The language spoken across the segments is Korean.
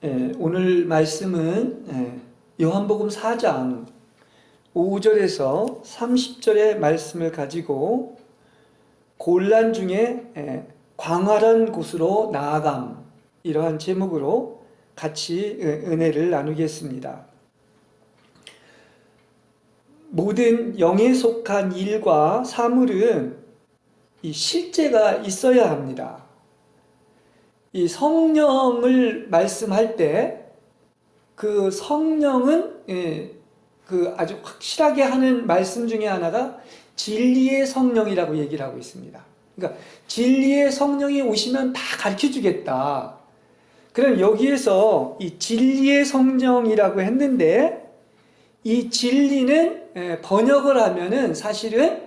오늘 말씀은 요한복음 4장 5절에서 30절의 말씀을 가지고 곤란 중에 광활한 곳으로 나아감, 이러한 제목으로 같이 은혜를 나누겠습니다. 모든 영에 속한 일과 사물은 이 실제가 있어야 합니다. 이 성령을 말씀할 때 그 성령은 그 아주 확실하게 하는 말씀 중에 하나가 진리의 성령이라고 얘기를 하고 있습니다. 그러니까 진리의 성령이 오시면 다 가르쳐 주겠다. 그럼 여기에서 이 진리의 성령이라고 했는데 이 진리는 번역을 하면은 사실은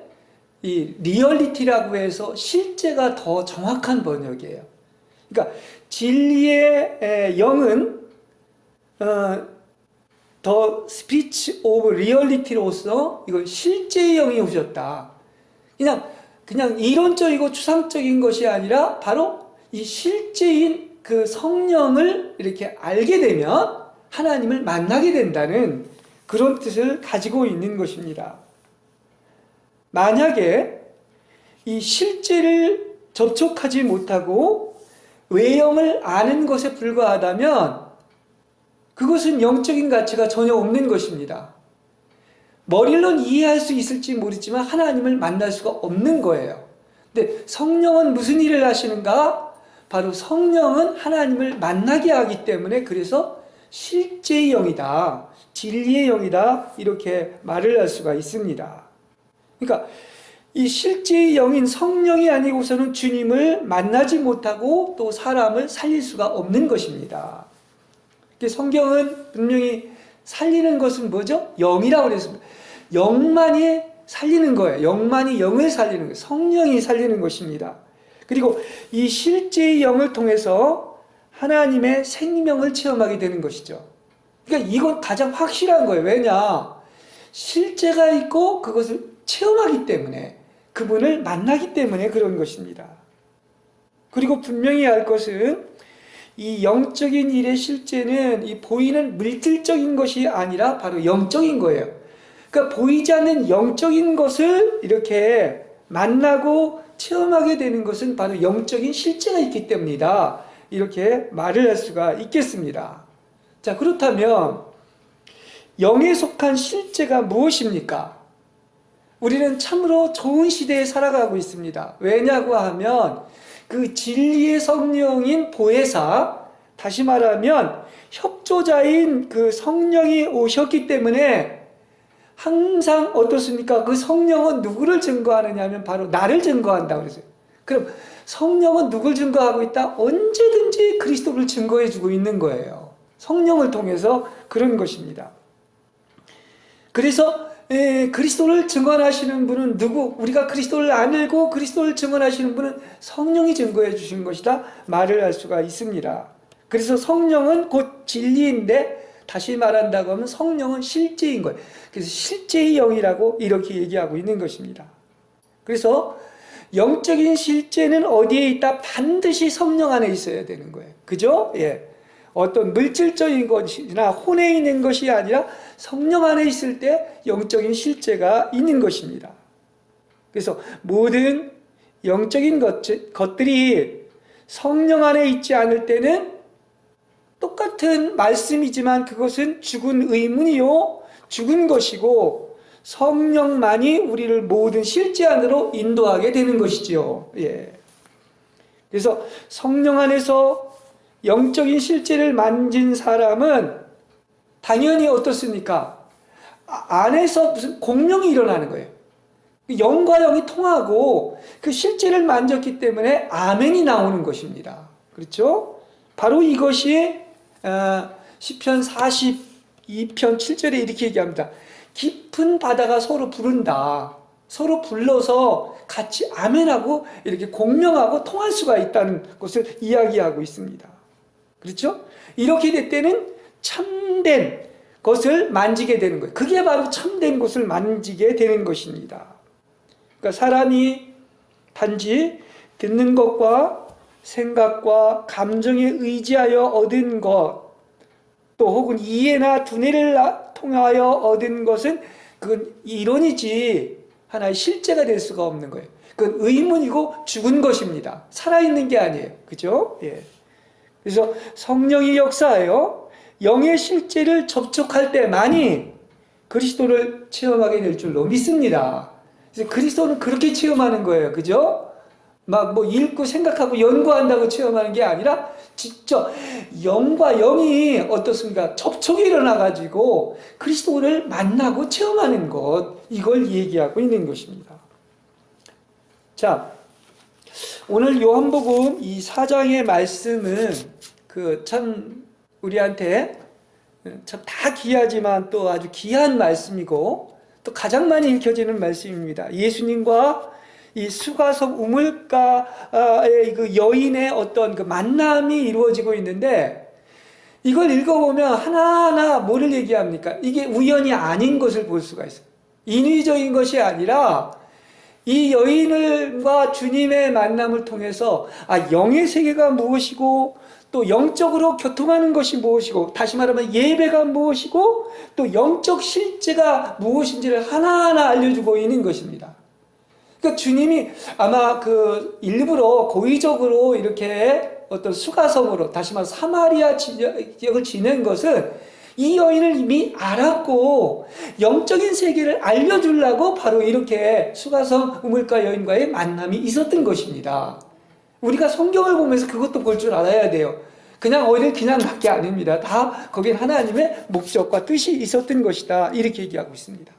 이 리얼리티라고 해서 실제가 더 정확한 번역이에요. 그러니까 진리의 영은 더 스피치 오브 리얼리티로서 이건 실제의 영이 오셨다. 그냥 이론적이고 추상적인 것이 아니라 바로 이 실제인 그 성령을 이렇게 알게 되면 하나님을 만나게 된다는 그런 뜻을 가지고 있는 것입니다. 만약에 이 실제를 접촉하지 못하고 외형을 아는 것에 불과하다면 그것은 영적인 가치가 전혀 없는 것입니다. 머리로는 이해할 수 있을지 모르지만 하나님을 만날 수가 없는 거예요. 근데 성령은 무슨 일을 하시는가? 바로 성령은 하나님을 만나게 하기 때문에 그래서 실제의 영이다, 진리의 영이다, 이렇게 말을 할 수가 있습니다. 그러니까 이 실제의 영인 성령이 아니고서는 주님을 만나지 못하고 또 사람을 살릴 수가 없는 것입니다. 성경은 분명히 살리는 것은 뭐죠? 영이라고 그랬습니다. 영만이 살리는 거예요. 영만이 영을 살리는 거예요. 성령이 살리는 것입니다. 그리고 이 실제의 영을 통해서 하나님의 생명을 체험하게 되는 것이죠. 그러니까 이건 가장 확실한 거예요. 왜냐? 실제가 있고 그것을 체험하기 때문에, 그분을 만나기 때문에 그런 것입니다. 그리고 분명히 알 것은 이 영적인 일의 실제는 이 보이는 물질적인 것이 아니라 바로 영적인 거예요. 그러니까 보이지 않는 영적인 것을 이렇게 만나고 체험하게 되는 것은 바로 영적인 실제가 있기 때문이다. 이렇게 말을 할 수가 있겠습니다. 자, 그렇다면 영에 속한 실제가 무엇입니까? 우리는 참으로 좋은 시대에 살아가고 있습니다. 왜냐고 하면 그 진리의 성령인 보혜사, 다시 말하면 협조자인 그 성령이 오셨기 때문에 항상 어떻습니까? 그 성령은 누구를 증거하느냐 하면 바로 나를 증거한다고 그랬어요. 그럼 성령은 누굴 증거하고 있다? 언제든지 그리스도를 증거해주고 있는 거예요. 성령을 통해서 그런 것입니다. 그래서 그리스도를 증언하시는 분은 누구? 우리가 그리스도를 안 알고 그리스도를 증언하시는 분은 성령이 증거해 주신 것이다 말을 할 수가 있습니다. 그래서 성령은 곧 진리인데 다시 말한다고 하면 성령은 실제인 거예요. 그래서 실제의 영이라고 이렇게 얘기하고 있는 것입니다. 그래서 영적인 실제는 어디에 있다? 반드시 성령 안에 있어야 되는 거예요. 그죠? 예. 어떤 물질적인 것이나 혼에 있는 것이 아니라 성령 안에 있을 때 영적인 실제가 있는 것입니다. 그래서 모든 영적인 것들이 성령 안에 있지 않을 때는 똑같은 말씀이지만 그것은 죽은 의문이요, 죽은 것이고 성령만이 우리를 모든 실제 안으로 인도하게 되는 것이지요. 예. 그래서 성령 안에서 영적인 실제를 만진 사람은 당연히 어떻습니까? 안에서 무슨 공명이 일어나는 거예요. 영과 영이 통하고 그 실제를 만졌기 때문에 아멘이 나오는 것입니다. 그렇죠? 바로 이것이 시편 42편 7절에 이렇게 얘기합니다. 깊은 바다가 서로 부른다. 서로 불러서 같이 아멘하고 이렇게 공명하고 통할 수가 있다는 것을 이야기하고 있습니다. 그렇죠? 이렇게 될 때는 참된 것을 만지게 되는 거예요. 그게 바로 참된 것을 만지게 되는 것입니다. 그러니까 사람이 단지 듣는 것과 생각과 감정에 의지하여 얻은 것, 또 혹은 이해나 두뇌를 통하여 얻은 것은 그건 이론이지 하나의 실제가 될 수가 없는 거예요. 그건 의문이고 죽은 것입니다. 살아있는 게 아니에요. 그죠? 예. 그래서 성령이 역사하여 영의 실제를 접촉할 때만이 그리스도를 체험하게 될 줄로 믿습니다. 그래서 그리스도는 그렇게 체험하는 거예요. 그죠? 막 뭐 읽고 생각하고 연구한다고 체험하는 게 아니라 직접 영과 영이 어떻습니까? 접촉이 일어나가지고 그리스도를 만나고 체험하는 것, 이걸 얘기하고 있는 것입니다. 자, 오늘 요한복음 이 4장의 말씀은 참 우리한테 참 다 귀하지만 또 아주 귀한 말씀이고 또 가장 많이 읽혀지는 말씀입니다. 예수님과 이 수가성 우물가의 그 여인의 어떤 그 만남이 이루어지고 있는데 이걸 읽어보면 하나하나 뭐를 얘기합니까? 이게 우연이 아닌 것을 볼 수가 있어요. 인위적인 것이 아니라 이 여인과 주님의 만남을 통해서 영의 세계가 무엇이고 또 영적으로 교통하는 것이 무엇이고 다시 말하면 예배가 무엇이고 또 영적 실제가 무엇인지를 하나하나 알려주고 있는 것입니다. 그러니까 주님이 아마 일부러 고의적으로 이렇게 어떤 수가성으로 다시 말해 사마리아 지역을 지낸 것은 이 여인을 이미 알았고 영적인 세계를 알려주려고 바로 이렇게 수가성 우물가 여인과의 만남이 있었던 것입니다. 우리가 성경을 보면서 그것도 볼 줄 알아야 돼요. 그냥 어딜 그냥 간 게 아닙니다. 다 거긴 하나님의 목적과 뜻이 있었던 것이다. 이렇게 얘기하고 있습니다.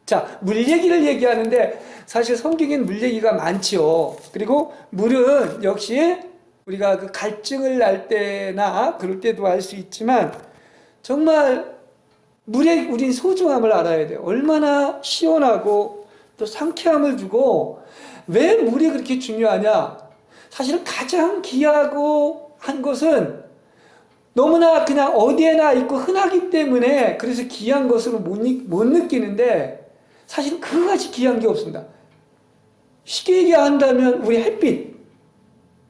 자, 물 얘기를 얘기하는데 사실 성경엔 물 얘기가 많지요. 그리고 물은 역시 우리가 갈증을 날 때나 그럴 때도 알 수 있지만 정말 물의 우린 소중함을 알아야 돼요. 얼마나 시원하고 또 상쾌함을 주고 왜 물이 그렇게 중요하냐? 사실은 가장 귀하고 한 것은 너무나 그냥 어디에나 있고 흔하기 때문에 그래서 귀한 것으로 못 느끼는데 사실 그거같이 귀한 게 없습니다. 쉽게 얘기한다면 우리 햇빛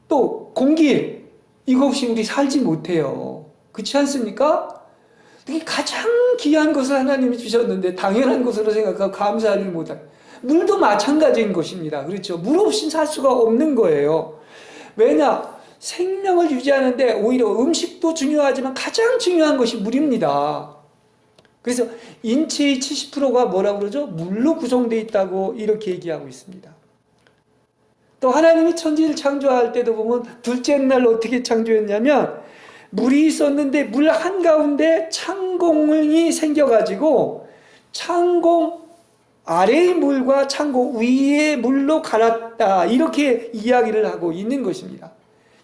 또 공기 이거 없이 우리 살지 못해요. 그렇지 않습니까? 이게 가장 귀한 것을 하나님이 주셨는데 당연한 것으로 생각하고 감사하지 못한 물도 마찬가지인 것입니다. 그렇죠? 물 없이는 살 수가 없는 거예요. 왜냐? 생명을 유지하는데 오히려 음식도 중요하지만 가장 중요한 것이 물입니다. 그래서 인체의 70%가 뭐라고 그러죠? 물로 구성되어 있다고 이렇게 얘기하고 있습니다. 또 하나님이 천지를 창조할 때도 보면 둘째 날 어떻게 창조했냐면 물이 있었는데 물 한가운데 창공이 생겨가지고 창공 아래의 물과 창공 위의 물로 갈았다. 이렇게 이야기를 하고 있는 것입니다.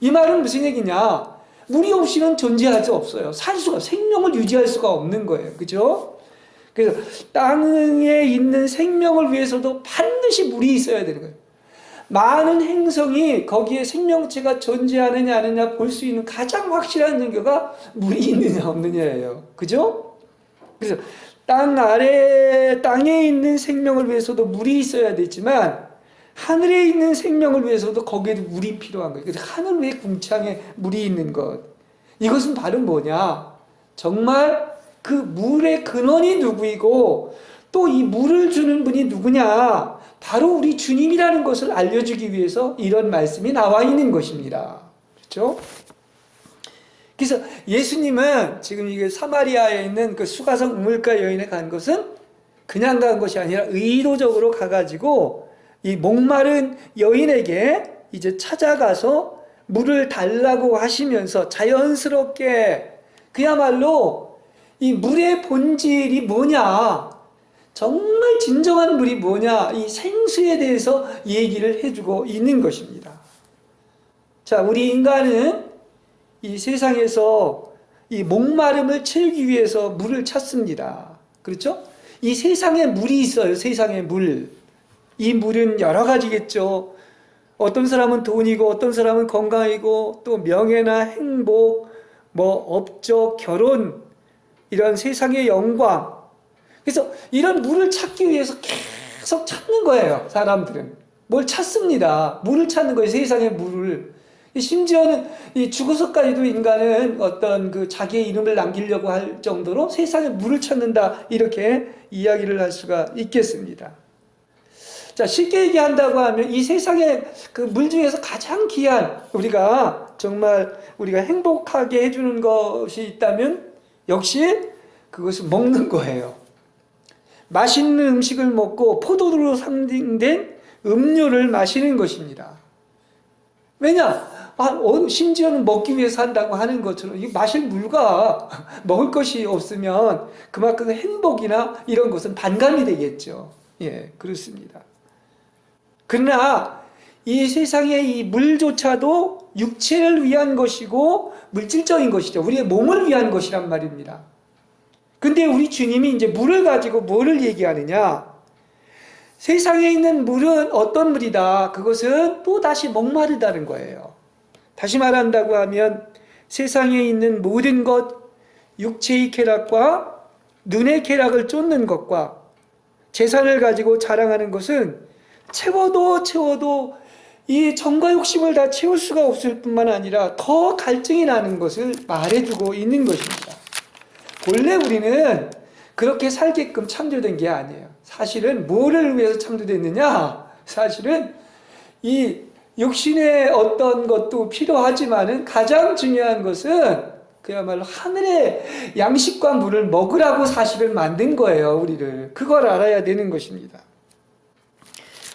이 말은 무슨 얘기냐? 물이 없이는 존재할 수 없어요. 생명을 유지할 수가 없는 거예요. 그죠? 그래서 땅에 있는 생명을 위해서도 반드시 물이 있어야 되는 거예요. 많은 행성이 거기에 생명체가 존재하느냐 아니냐 볼 수 있는 가장 확실한 증거가 물이 있느냐 없느냐예요. 그죠? 그래서 땅에 있는 생명을 위해서도 물이 있어야 되지만 하늘에 있는 생명을 위해서도 거기에도 물이 필요한 거예요. 그래서 하늘 위에 궁창에 물이 있는 것. 이것은 바로 뭐냐? 정말 그 물의 근원이 누구이고 또 이 물을 주는 분이 누구냐? 바로 우리 주님이라는 것을 알려주기 위해서 이런 말씀이 나와 있는 것입니다. 그렇죠? 그래서 예수님은 지금 이게 사마리아에 있는 그 수가성 우물가 여인에 간 것은 그냥 간 것이 아니라 의도적으로 가가지고 이 목마른 여인에게 이제 찾아가서 물을 달라고 하시면서 자연스럽게 그야말로 이 물의 본질이 뭐냐, 정말 진정한 물이 뭐냐, 이 생수에 대해서 얘기를 해주고 있는 것입니다. 자, 우리 인간은 이 세상에서 이 목마름을 채우기 위해서 물을 찾습니다. 그렇죠? 이 세상에 물이 있어요. 세상에 물. 이 물은 여러 가지겠죠. 어떤 사람은 돈이고 어떤 사람은 건강이고 또 명예나 행복, 뭐 업적, 결혼, 이런 세상의 영광. 그래서 이런 물을 찾기 위해서 계속 찾는 거예요. 사람들은 뭘 찾습니다. 물을 찾는 거예요. 세상의 물을. 심지어는 이 죽어서까지도 인간은 어떤 그 자기의 이름을 남기려고 할 정도로 세상에 물을 찾는다, 이렇게 이야기를 할 수가 있겠습니다. 자, 쉽게 얘기한다고 하면 이 세상에 그 물 중에서 가장 귀한, 우리가 정말 우리가 행복하게 해주는 것이 있다면 역시 그것을 먹는 거예요. 맛있는 음식을 먹고 포도로 상징된 음료를 마시는 것입니다. 왜냐? 심지어는 먹기 위해서 한다고 하는 것처럼 이 마실 물과 먹을 것이 없으면 그만큼 행복이나 이런 것은 반감이 되겠죠. 예, 그렇습니다. 그러나 이 세상의 이 물조차도 육체를 위한 것이고 물질적인 것이죠. 우리의 몸을 위한 것이란 말입니다. 근데 우리 주님이 이제 물을 가지고 뭐를 얘기하느냐? 세상에 있는 물은 어떤 물이다? 그것은 또 다시 목마르다는 거예요. 다시 말한다고 하면 세상에 있는 모든 것, 육체의 쾌락과 눈의 쾌락을 쫓는 것과 재산을 가지고 자랑하는 것은 채워도 이 정과 욕심을 다 채울 수가 없을 뿐만 아니라 더 갈증이 나는 것을 말해주고 있는 것입니다. 원래 우리는 그렇게 살게끔 창조된 게 아니에요. 사실은 뭐를 위해서 창조됐느냐? 사실은 이 육신의 어떤 것도 필요하지만은 가장 중요한 것은 그야말로 하늘의 양식과 물을 먹으라고 사실은 만든 거예요, 우리를. 그걸 알아야 되는 것입니다.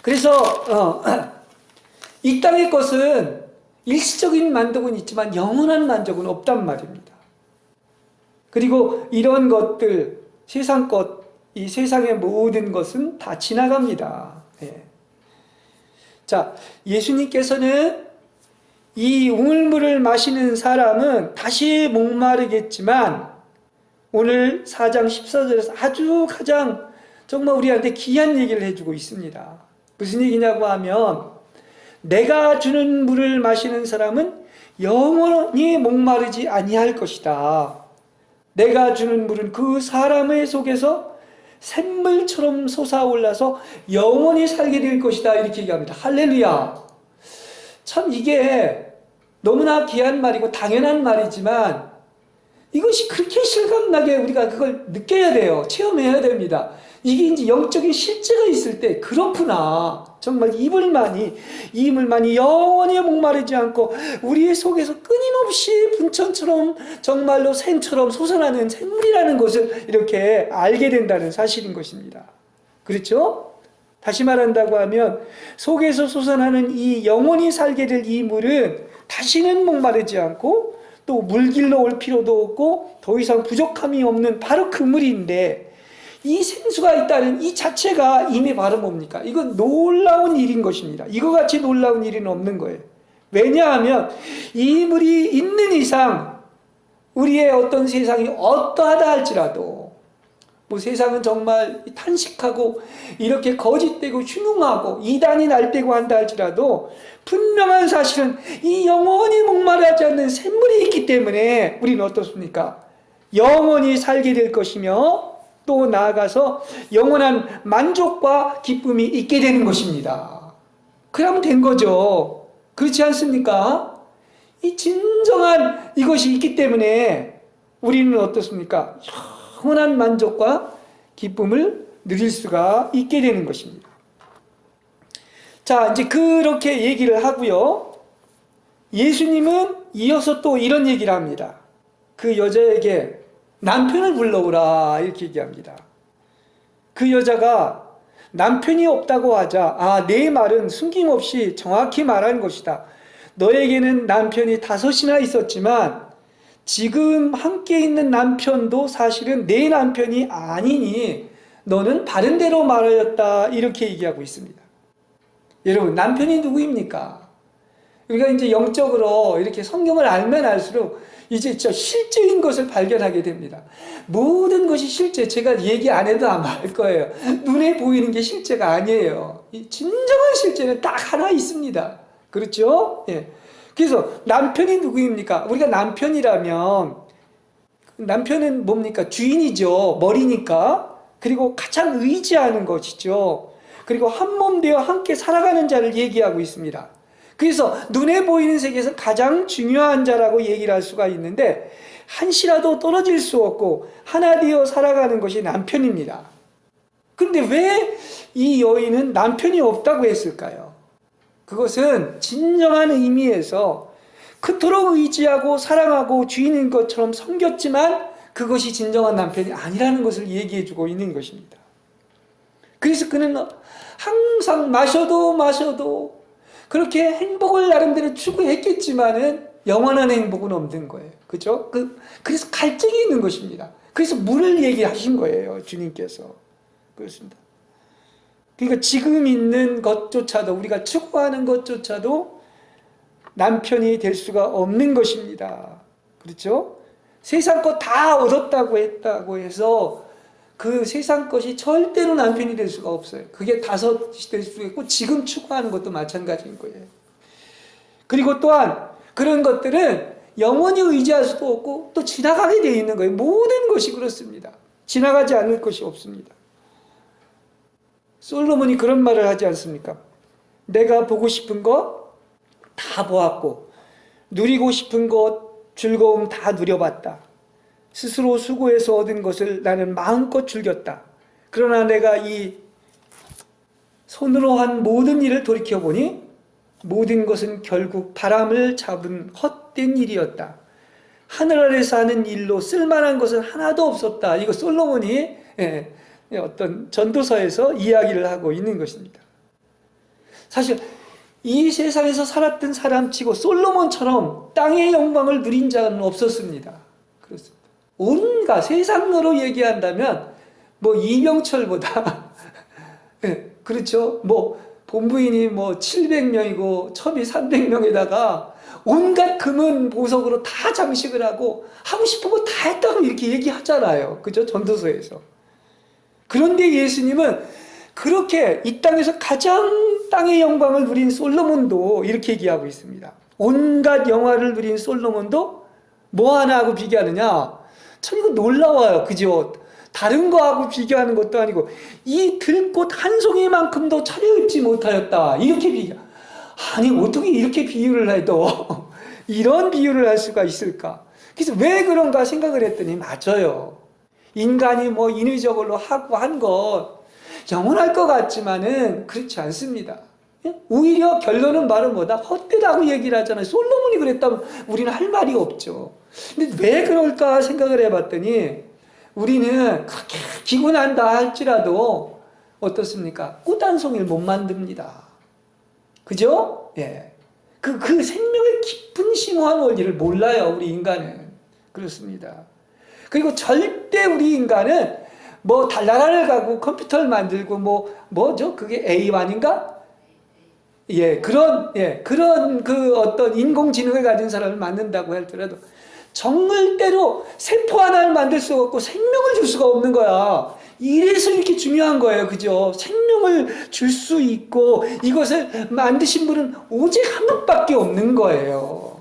그래서 이 땅의 것은 일시적인 만족은 있지만 영원한 만족은 없단 말입니다. 그리고 이런 것들, 세상 것, 이 세상의 모든 것은 다 지나갑니다. 예. 자, 예수님께서는 이 우물물을 마시는 사람은 다시 목마르겠지만 오늘 4장 14절에서 아주 가장 정말 우리한테 귀한 얘기를 해주고 있습니다. 무슨 얘기냐고 하면 내가 주는 물을 마시는 사람은 영원히 목마르지 아니할 것이다. 내가 주는 물은 그 사람의 속에서 샘물처럼 솟아올라서 영원히 살게 될 것이다. 이렇게 얘기합니다. 할렐루야. 참 이게 너무나 귀한 말이고 당연한 말이지만 이것이 그렇게 실감나게 우리가 그걸 느껴야 돼요. 체험해야 됩니다. 이게 이제 영적인 실제가 있을 때 그렇구나. 정말 이 물만이 영원히 목마르지 않고 우리의 속에서 끊임없이 분천처럼 정말로 샘처럼 솟아나는 샘물이라는 것을 이렇게 알게 된다는 사실인 것입니다. 그렇죠? 다시 말한다고 하면 속에서 솟아나는 이 영원히 살게 될 이 물은 다시는 목마르지 않고 또 물길로 올 필요도 없고 더 이상 부족함이 없는 바로 그 물인데 이 생수가 있다는 이 자체가 이미 바로 뭡니까? 이건 놀라운 일인 것입니다. 이거 같이 놀라운 일은 없는 거예요. 왜냐하면 이 물이 있는 이상 우리의 어떤 세상이 어떠하다 할지라도 뭐 세상은 정말 탄식하고 이렇게 거짓되고 흉흉하고 이단이 날뛰고 한다 할지라도 분명한 사실은 이 영원히 목마르지 않는 샘물이 있기 때문에 우리는 어떻습니까? 영원히 살게 될 것이며 또 나아가서 영원한 만족과 기쁨이 있게 되는 것입니다. 그러면 된 거죠. 그렇지 않습니까? 이 진정한 이것이 있기 때문에 우리는 어떻습니까? 영원한 만족과 기쁨을 누릴 수가 있게 되는 것입니다. 자, 이제 그렇게 얘기를 하고요. 예수님은 이어서 또 이런 얘기를 합니다. 그 여자에게 남편을 불러오라 이렇게 얘기합니다. 그 여자가 남편이 없다고 하자 내 말은 숨김없이 정확히 말한 것이다. 너에게는 남편이 5이나 있었지만 지금 함께 있는 남편도 사실은 내 남편이 아니니 너는 바른 대로 말하였다 이렇게 얘기하고 있습니다. 여러분, 남편이 누구입니까? 우리가 이제 영적으로 이렇게 성경을 알면 알수록 이제 진짜 실제인 것을 발견하게 됩니다. 모든 것이 실제, 제가 얘기 안 해도 아마 알 거예요. 눈에 보이는 게 실제가 아니에요. 이 진정한 실제는 딱 하나 있습니다. 그렇죠? 예. 그래서 남편이 누구입니까? 우리가 남편이라면 남편은 뭡니까? 주인이죠. 머리니까. 그리고 가장 의지하는 것이죠. 그리고 한 몸 되어 함께 살아가는 자를 얘기하고 있습니다. 그래서 눈에 보이는 세계에서 가장 중요한 자라고 얘기를 할 수가 있는데 한시라도 떨어질 수 없고 하나 되어 살아가는 것이 남편입니다. 그런데 왜 이 여인은 남편이 없다고 했을까요? 그것은 진정한 의미에서 그토록 의지하고 사랑하고 주인인 것처럼 섬겼지만 그것이 진정한 남편이 아니라는 것을 얘기해주고 있는 것입니다. 그래서 그는 항상 마셔도 그렇게 행복을 나름대로 추구했겠지만은 영원한 행복은 없는 거예요. 그죠? 그래서 갈증이 있는 것입니다. 그래서 물을 얘기하신 거예요. 주님께서. 그렇습니다. 그러니까 지금 있는 것조차도 우리가 추구하는 것조차도 남편이 될 수가 없는 것입니다. 그렇죠? 세상 것 다 얻었다고 했다고 해서 그 세상 것이 절대로 남편이 될 수가 없어요. 그게 다섯이 될 수 있고 지금 추구하는 것도 마찬가지인 거예요. 그리고 또한 그런 것들은 영원히 의지할 수도 없고 또 지나가게 되어 있는 거예요. 모든 것이 그렇습니다. 지나가지 않을 것이 없습니다. 솔로몬이 그런 말을 하지 않습니까? 내가 보고 싶은 것 다 보았고 누리고 싶은 것 즐거움 다 누려봤다. 스스로 수고해서 얻은 것을 나는 마음껏 즐겼다. 그러나 내가 이 손으로 한 모든 일을 돌이켜보니 모든 것은 결국 바람을 잡은 헛된 일이었다. 하늘 아래서 하는 일로 쓸만한 것은 하나도 없었다. 이거 솔로몬이 어떤 전도서에서 이야기를 하고 있는 것입니다. 사실 이 세상에서 살았던 사람치고 솔로몬처럼 땅의 영광을 누린 자는 없었습니다. 그렇습니다. 온갖 세상으로 얘기한다면 뭐 이병철보다 그렇죠. 뭐 본부인이 뭐 700명이고 첩이 300명에다가 온갖 금은 보석으로 다 장식을 하고 싶은 거 다 했다고 이렇게 얘기하잖아요. 그죠? 전도서에서. 그런데 예수님은 그렇게 이 땅에서 가장 땅의 영광을 누린 솔로몬도 이렇게 얘기하고 있습니다. 온갖 영화를 누린 솔로몬도 뭐 하나하고 비교하느냐? 참 이거 놀라워요. 그죠? 다른 거하고 비교하는 것도 아니고 이 들꽃 한 송이만큼도 차려입지 못하였다. 이렇게 비교. 아니 어떻게 이렇게 비유를 해도 이런 비유를 할 수가 있을까? 그래서 왜 그런가 생각을 했더니 맞아요. 인간이 뭐 인위적으로 하고 한 것 영원할 것 같지만은 그렇지 않습니다. 오히려 결론은 바로 뭐다? 헛되다고 얘기를 하잖아요. 솔로몬이 그랬다면 우리는 할 말이 없죠. 근데 왜 그럴까 생각을 해봤더니 우리는 그렇게 기고 난다 할지라도 어떻습니까? 꽃 한 송이를 못 만듭니다. 그죠? 예. 그 생명의 깊은 심오한 원리를 몰라요, 우리 인간은. 그렇습니다. 그리고 절대 우리 인간은 뭐 달나라를 가고 컴퓨터를 만들고 뭐죠? 그게 A1인가? 그런 그 어떤 인공지능을 가진 사람을 만든다고 할지라도 정글대로 세포 하나를 만들 수가 없고 생명을 줄 수가 없는 거야. 이래서 이렇게 중요한 거예요. 그죠? 생명을 줄 수 있고 이것을 만드신 분은 오직 한 분밖에 없는 거예요.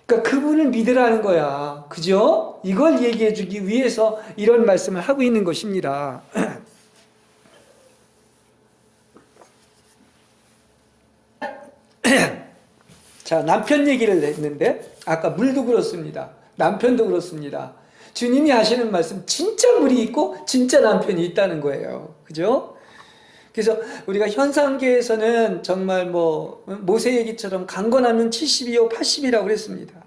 그러니까 그분을 믿으라는 거야. 그죠? 이걸 얘기해 주기 위해서 이런 말씀을 하고 있는 것입니다. 자, 남편 얘기를 했는데 아까 물도 그렇습니다. 남편도 그렇습니다. 주님이 하시는 말씀 진짜 물이 있고 진짜 남편이 있다는 거예요. 그죠? 그래서 우리가 현상계에서는 정말 뭐 모세 얘기처럼 강건하면 70이요 80이라고 그랬습니다.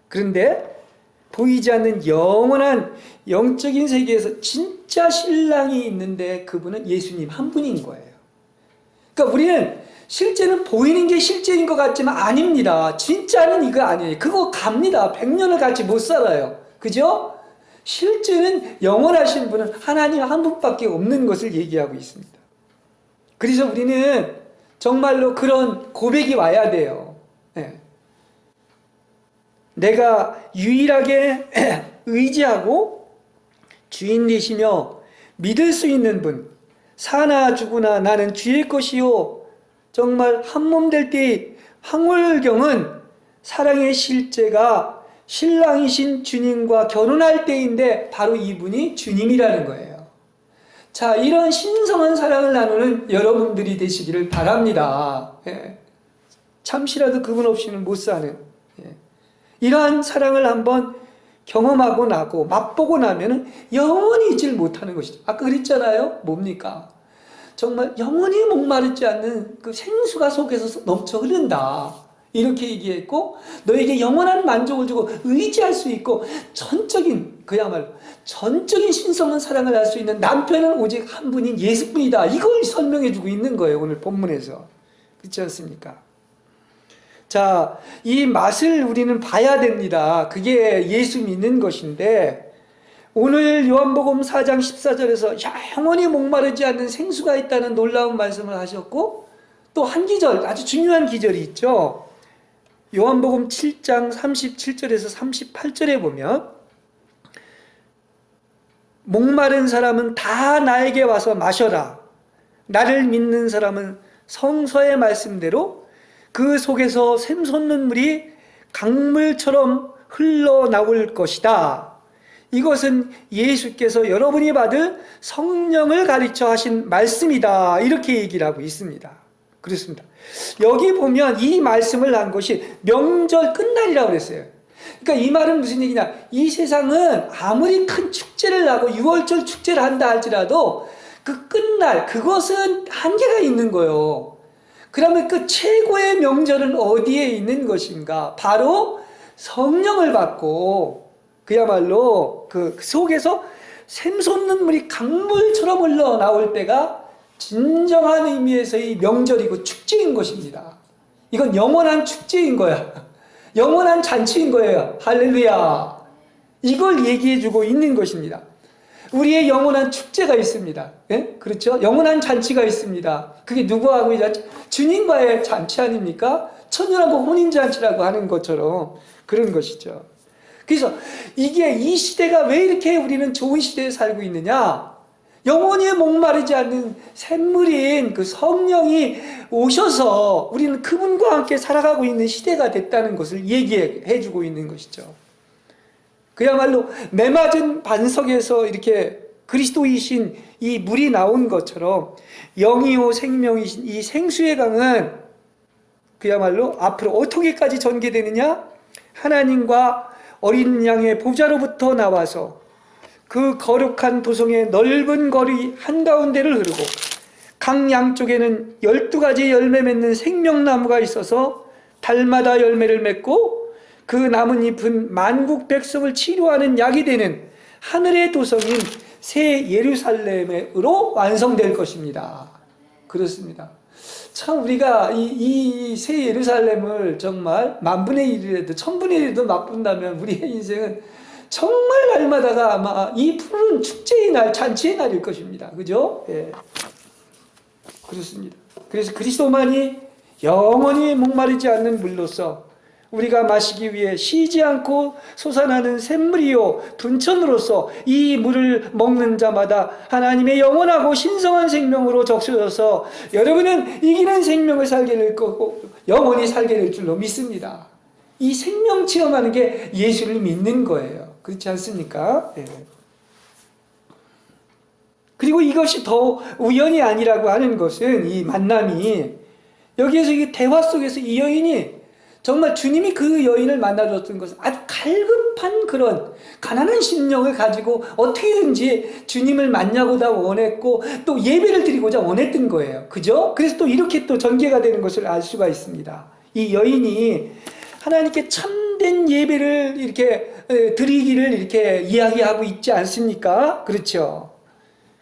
그런데 보이지 않는 영원한 영적인 세계에서 진짜 신랑이 있는데 그분은 예수님 한 분인 거예요. 그러니까 우리는 실제는 보이는 게 실제인 것 같지만 아닙니다. 진짜는 이거 아니에요. 그거 갑니다. 100년을 같이 못 살아요. 그죠? 실제는 영원하신 분은 하나님 한 분밖에 없는 것을 얘기하고 있습니다. 그래서 우리는 정말로 그런 고백이 와야 돼요. 네. 내가 유일하게 의지하고 주인 되시며 믿을 수 있는 분, 사나 죽으나 나는 주의 것이요. 정말 한몸 될 때 황홀경은 사랑의 실제가 신랑이신 주님과 결혼할 때인데 바로 이분이 주님이라는 거예요. 자, 이런 신성한 사랑을 나누는 여러분들이 되시기를 바랍니다. 예. 잠시라도 그분 없이는 못 사는, 이러한 사랑을 한번 경험하고 나고 맛보고 나면은 영원히 잊질 못하는 것이죠. 아까 그랬잖아요. 뭡니까? 정말 영원히 목마르지 않는 그 생수가 속에서 넘쳐 흐른다. 이렇게 얘기했고, 너에게 영원한 만족을 주고 의지할 수 있고 전적인, 그야말로 전적인 신성한 사랑을 할 수 있는 남편은 오직 한 분인 예수뿐이다. 이걸 설명해 주고 있는 거예요. 오늘 본문에서. 그렇지 않습니까? 자, 이 맛을 우리는 봐야 됩니다. 그게 예수 믿는 것인데, 오늘 요한복음 4장 14절에서 영원히 목마르지 않는 생수가 있다는 놀라운 말씀을 하셨고, 또 한 기절, 아주 중요한 기절이 있죠. 요한복음 7장 37절에서 38절에 보면, 목마른 사람은 다 나에게 와서 마셔라. 나를 믿는 사람은 성서의 말씀대로 그 속에서 샘솟는 물이 강물처럼 흘러나올 것이다. 이것은 예수께서 여러분이 받을 성령을 가르쳐 하신 말씀이다. 이렇게 얘기를 하고 있습니다. 그렇습니다. 여기 보면 이 말씀을 한 것이 명절 끝날이라고 그랬어요. 그러니까 이 말은 무슨 얘기냐? 이 세상은 아무리 큰 축제를 하고 6월절 축제를 한다 할지라도 그 끝날, 그것은 한계가 있는 거예요. 그러면 그 최고의 명절은 어디에 있는 것인가? 바로 성령을 받고 그야말로 그 속에서 샘솟는 물이 강물처럼 흘러나올 때가 진정한 의미에서의 명절이고 축제인 것입니다. 이건 영원한 축제인 거야. 영원한 잔치인 거예요. 할렐루야. 이걸 얘기해 주고 있는 것입니다. 우리의 영원한 축제가 있습니다. 예? 그렇죠? 영원한 잔치가 있습니다. 그게 누구하고 잔치? 주님과의 잔치 아닙니까? 천년하고 혼인잔치라고 하는 것처럼 그런 것이죠. 그래서 이게 이 시대가 왜 이렇게 우리는 좋은 시대에 살고 있느냐? 영원히 목마르지 않는 샘물인 그 성령이 오셔서 우리는 그분과 함께 살아가고 있는 시대가 됐다는 것을 얘기해 주고 있는 것이죠. 그야말로 메맞은 반석에서 이렇게 그리스도이신 이 물이 나온 것처럼 영이요 생명이신 이 생수의 강은 그야말로 앞으로 어떻게까지 전개되느냐? 하나님과 어린 양의 보좌로부터 나와서 그 거룩한 도성의 넓은 거리 한가운데를 흐르고 강 양쪽에는 12가지 열매 맺는 생명나무가 있어서 달마다 열매를 맺고 그 나뭇잎은 만국 백성을 치료하는 약이 되는 하늘의 도성인 새 예루살렘으로 완성될 것입니다. 그렇습니다. 참 우리가 이 새 예루살렘을 정말 만분의 1이라도 천분의 1이라도 맛본다면 우리의 인생은 정말 날마다가 아마 이 푸른 축제의 날, 잔치의 날일 것입니다. 그죠? 예. 그렇습니다. 그래서 그리스도만이 영원히 목마르지 않는 물로서 우리가 마시기 위해 쉬지 않고 솟아나는 샘물이요 분천으로서 이 물을 먹는 자마다 하나님의 영원하고 신성한 생명으로 적셔져서 여러분은 이기는 생명을 살게 될 거고 영원히 살게 될 줄로 믿습니다. 이 생명 체험하는 게 예수를 믿는 거예요. 그렇지 않습니까? 네. 그리고 이것이 더 우연이 아니라고 하는 것은 이 만남이 여기에서 이 대화 속에서 이 여인이 정말 주님이 그 여인을 만나줬던 것은 아주 갈급한 그런 가난한 심령을 가지고 어떻게든지 주님을 만나고자 원했고 또 예배를 드리고자 원했던 거예요. 그죠? 그래서 또 이렇게 또 전개가 되는 것을 알 수가 있습니다. 이 여인이 하나님께 참된 예배를 이렇게 드리기를 이렇게 이야기하고 있지 않습니까? 그렇죠?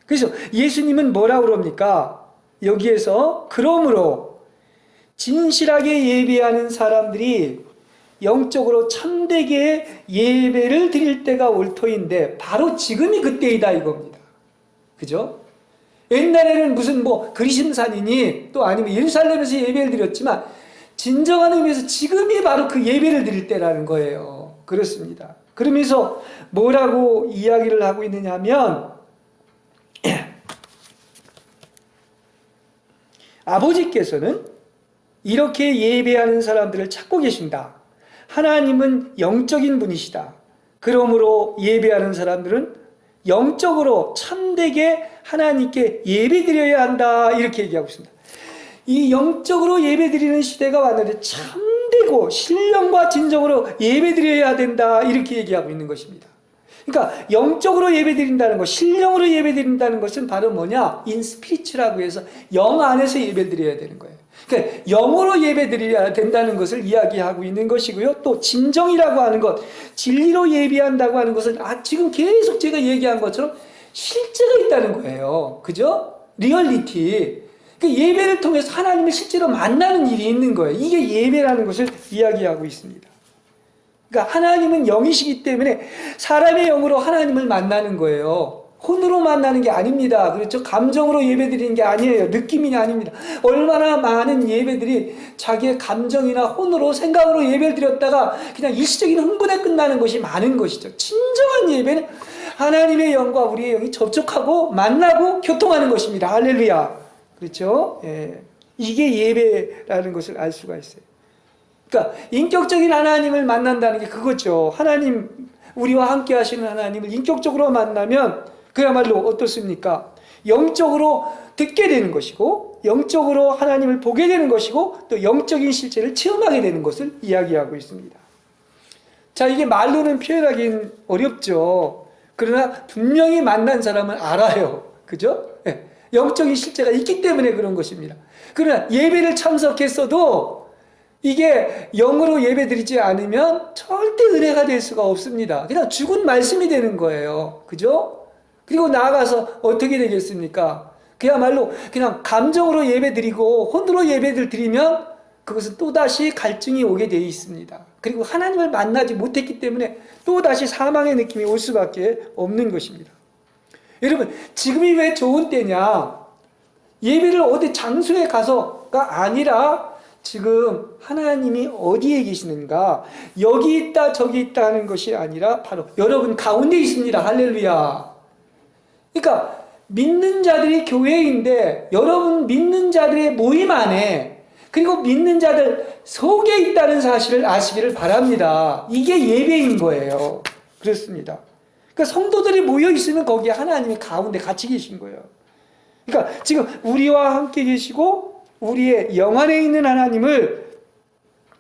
그래서 예수님은 뭐라고 그럽니까? 여기에서 그러므로 진실하게 예배하는 사람들이 영적으로 참되게 예배를 드릴 때가 올 터인데 바로 지금이 그때이다 이겁니다. 그죠? 옛날에는 무슨 뭐 그리심산이니 또 아니면 예루살렘에서 예배를 드렸지만 진정한 의미에서 지금이 바로 그 예배를 드릴 때라는 거예요. 그렇습니다. 그러면서 뭐라고 이야기를 하고 있느냐 하면 아버지께서는 이렇게 예배하는 사람들을 찾고 계신다. 하나님은 영적인 분이시다. 그러므로 예배하는 사람들은 영적으로 참되게 하나님께 예배드려야 한다. 이렇게 얘기하고 있습니다. 이 영적으로 예배드리는 시대가 왔는데 참되고 신령과 진정으로 예배드려야 된다, 이렇게 얘기하고 있는 것입니다. 그러니까 영적으로 예배드린다는 것, 신령으로 예배드린다는 것은 바로 뭐냐? 인스피리츠라고 해서 영 안에서 예배드려야 되는 거예요. 그러니까 영으로 예배드려야 된다는 것을 이야기하고 있는 것이고요. 또 진정이라고 하는 것, 진리로 예배한다고 하는 것은 지금 계속 제가 얘기한 것처럼 실제가 있다는 거예요. 그죠? 리얼리티. 그 예배를 통해서 하나님을 실제로 만나는 일이 있는 거예요. 이게 예배라는 것을 이야기하고 있습니다. 그러니까 하나님은 영이시기 때문에 사람의 영으로 하나님을 만나는 거예요. 혼으로 만나는 게 아닙니다. 그렇죠? 감정으로 예배드리는 게 아니에요. 느낌이 아닙니다. 얼마나 많은 예배들이 자기의 감정이나 혼으로 생각으로 예배를 드렸다가 그냥 일시적인 흥분에 끝나는 것이 많은 것이죠. 진정한 예배는 하나님의 영과 우리의 영이 접촉하고 만나고 교통하는 것입니다. 할렐루야. 그렇죠? 예. 이게 예배라는 것을 알 수가 있어요. 그러니까 인격적인 하나님을 만난다는 게 그거죠. 하나님, 우리와 함께 하시는 하나님을 인격적으로 만나면 그야말로 어떻습니까? 영적으로 듣게 되는 것이고, 영적으로 하나님을 보게 되는 것이고, 또 영적인 실체를 체험하게 되는 것을 이야기하고 있습니다. 자, 이게 말로는 표현하기는 어렵죠. 그러나 분명히 만난 사람은 알아요. 그죠? 네. 영적인 실체가 있기 때문에 그런 것입니다. 그러나 예배를 참석했어도 이게 영으로 예배드리지 않으면 절대 은혜가 될 수가 없습니다. 그냥 죽은 말씀이 되는 거예요. 그죠? 그리고 나아가서 어떻게 되겠습니까? 그야말로 그냥 감정으로 예배드리고 혼으로 예배를 드리면 그것은 또다시 갈증이 오게 되어 있습니다. 그리고 하나님을 만나지 못했기 때문에 또다시 사망의 느낌이 올 수밖에 없는 것입니다. 여러분, 지금이 왜 좋은 때냐? 예배를 어디 장소에 가서가 아니라 지금 하나님이 어디에 계시는가? 여기 있다 저기 있다 하는 것이 아니라 바로 여러분 가운데 있습니다. 할렐루야. 그러니까 믿는 자들이 교회인데 여러분 믿는 자들의 모임 안에, 그리고 믿는 자들 속에 있다는 사실을 아시기를 바랍니다. 이게 예배인 거예요. 그렇습니다. 그러니까 성도들이 모여 있으면 거기에 하나님이 가운데 같이 계신 거예요. 그러니까 지금 우리와 함께 계시고 우리의 영 안에 있는 하나님을